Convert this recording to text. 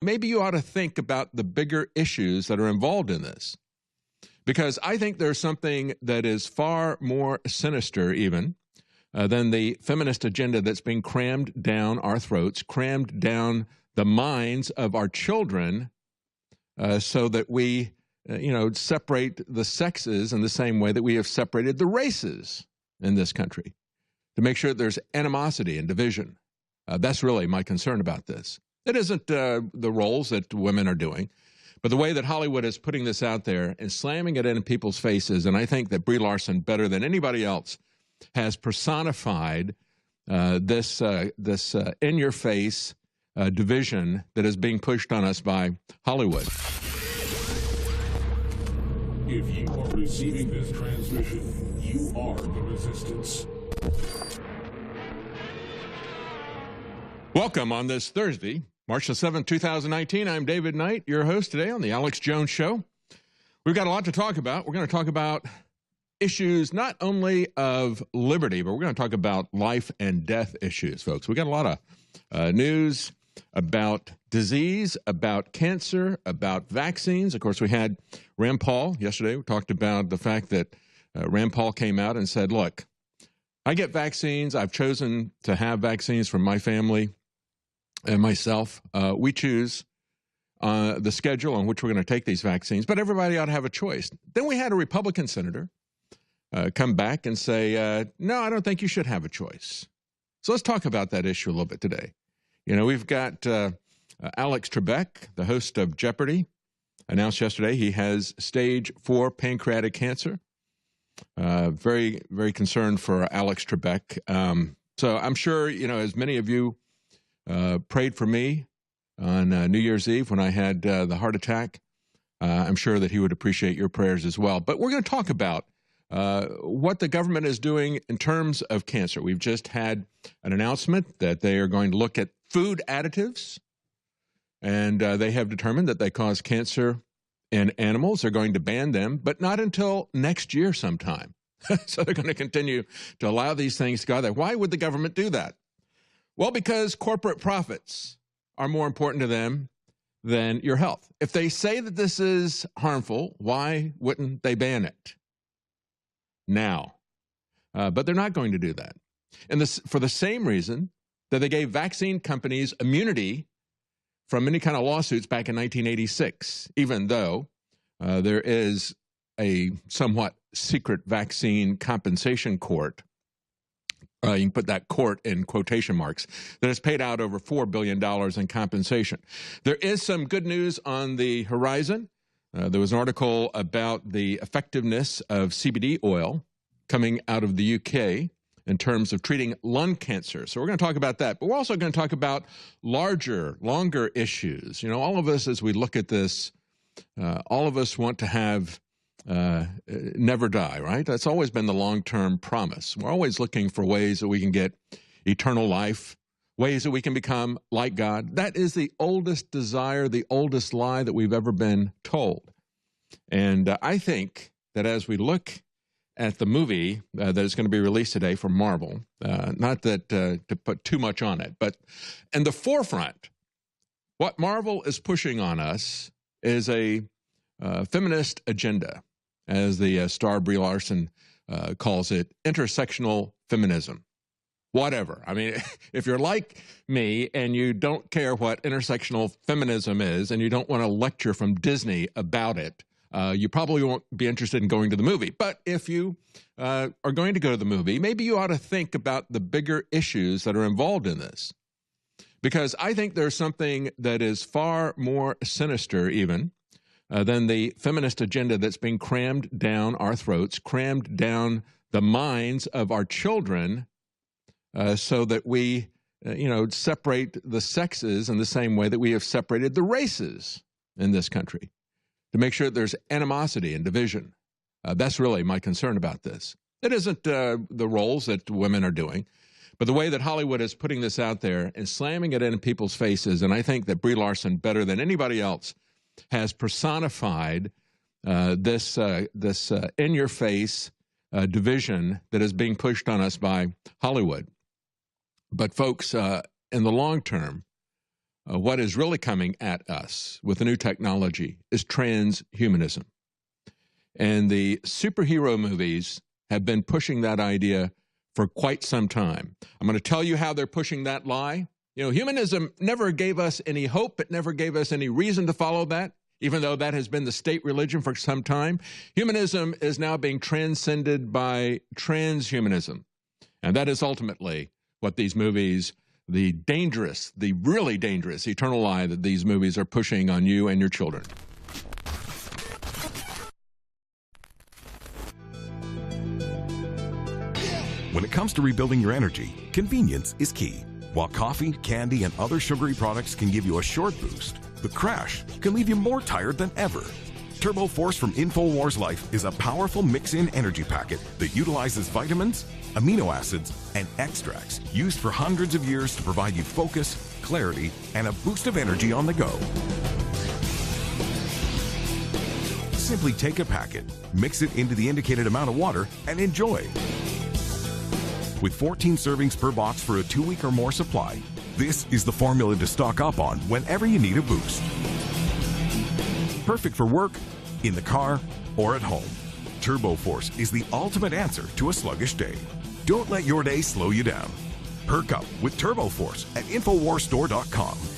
maybe you ought to think about the bigger issues that are involved in this. Because I think there's something that is far more sinister even than the feminist agenda that's being crammed down our throats, crammed down the minds of our children so that we, separate the sexes in the same way that we have separated the races in this country, to make sure that there's animosity and division. That's really my concern about this. It isn't the roles that women are doing, but the way that Hollywood is putting this out there and slamming it in people's faces. And I think that Brie Larson, better than anybody else, has personified this in-your-face division that is being pushed on us by Hollywood. If you are receiving this transmission, you are the resistance. Welcome on this Thursday, March the 7th, 2019. I'm David Knight, your host today on The Alex Jones Show. We've got a lot to talk about. We're going to talk about issues not only of liberty, but we're going to talk about life and death issues, folks. We got a lot of news about disease, about cancer, about vaccines. Of course, we had Rand Paul yesterday. We talked about the fact that Rand Paul came out and said, look, I get vaccines. I've chosen to have vaccines from my family and myself. We choose the schedule on which we're going to take these vaccines, but everybody ought to have a choice. Then we had a Republican senator come back and say, no, I don't think you should have a choice. So let's talk about that issue a little bit today. We've got Alex Trebek, the host of Jeopardy, announced yesterday he has stage 4 pancreatic cancer. Very, very concerned for Alex Trebek. So I'm sure, as many of you prayed for me on New Year's Eve when I had the heart attack, I'm sure that he would appreciate your prayers as well. But we're going to talk about what the government is doing in terms of cancer. We've just had an announcement that they are going to look at food additives, and they have determined that they cause cancer in animals. They're going to ban them, but not until next year sometime. So they're going to continue to allow these things to go there. Why would the government do that? Well, because corporate profits are more important to them than your health. If they say that this is harmful, why wouldn't they ban it now? But they're not going to do that. And this, for the same reason that they gave vaccine companies immunity from any kind of lawsuits back in 1986, even though there is a somewhat secret vaccine compensation court. You can put that court in quotation marks, that has paid out over $4 billion in compensation. There is some good news on the horizon. There was an article about the effectiveness of CBD oil coming out of the UK in terms of treating lung cancer. So we're going to talk about that. But we're also going to talk about longer issues. All of us, as we look at this, all of us want to have never die, right? That's always been the long-term promise. We're always looking for ways that we can get eternal life, ways that we can become like God. That is the oldest desire, the oldest lie that we've ever been told. And I think that as we look at the movie that is going to be released today from Marvel, not that to put too much on it, but in the forefront, what Marvel is pushing on us is a feminist agenda, as the star Brie Larson calls it, intersectional feminism. Whatever. I mean, if you're like me and you don't care what intersectional feminism is and you don't want to lecture from Disney about it, you probably won't be interested in going to the movie. But if you are going to go to the movie, maybe you ought to think about the bigger issues that are involved in this. Because I think there's something that is far more sinister even than the feminist agenda that's being crammed down our throats, crammed down the minds of our children so that we, separate the sexes in the same way that we have separated the races in this country, to make sure that there's animosity and division. That's really my concern about this. It isn't the roles that women are doing, but the way that Hollywood is putting this out there and slamming it in people's faces. And I think that Brie Larson, better than anybody else, has personified this in-your-face division that is being pushed on us by Hollywood. But folks, in the long term, what is really coming at us with the new technology is transhumanism. And the superhero movies have been pushing that idea for quite some time. I'm going to tell you how they're pushing that lie. You know, humanism never gave us any hope. It never gave us any reason to follow that, even though that has been the state religion for some time. Humanism is now being transcended by transhumanism. And that is ultimately what these movies, the dangerous, the really dangerous eternal lie that these movies are pushing on you and your children. When it comes to rebuilding your energy, convenience is key. While coffee, candy, and other sugary products can give you a short boost, the crash can leave you more tired than ever. Turbo Force from InfoWars Life is a powerful mix-in energy packet that utilizes vitamins, amino acids, and extracts used for hundreds of years to provide you focus, clarity, and a boost of energy on the go. Simply take a packet, mix it into the indicated amount of water, and enjoy. With 14 servings per box for a 2-week or more supply, this is the formula to stock up on whenever you need a boost. Perfect for work, in the car, or at home. Turbo Force is the ultimate answer to a sluggish day. Don't let your day slow you down. Perk up with Turbo Force at InfoWarsStore.com.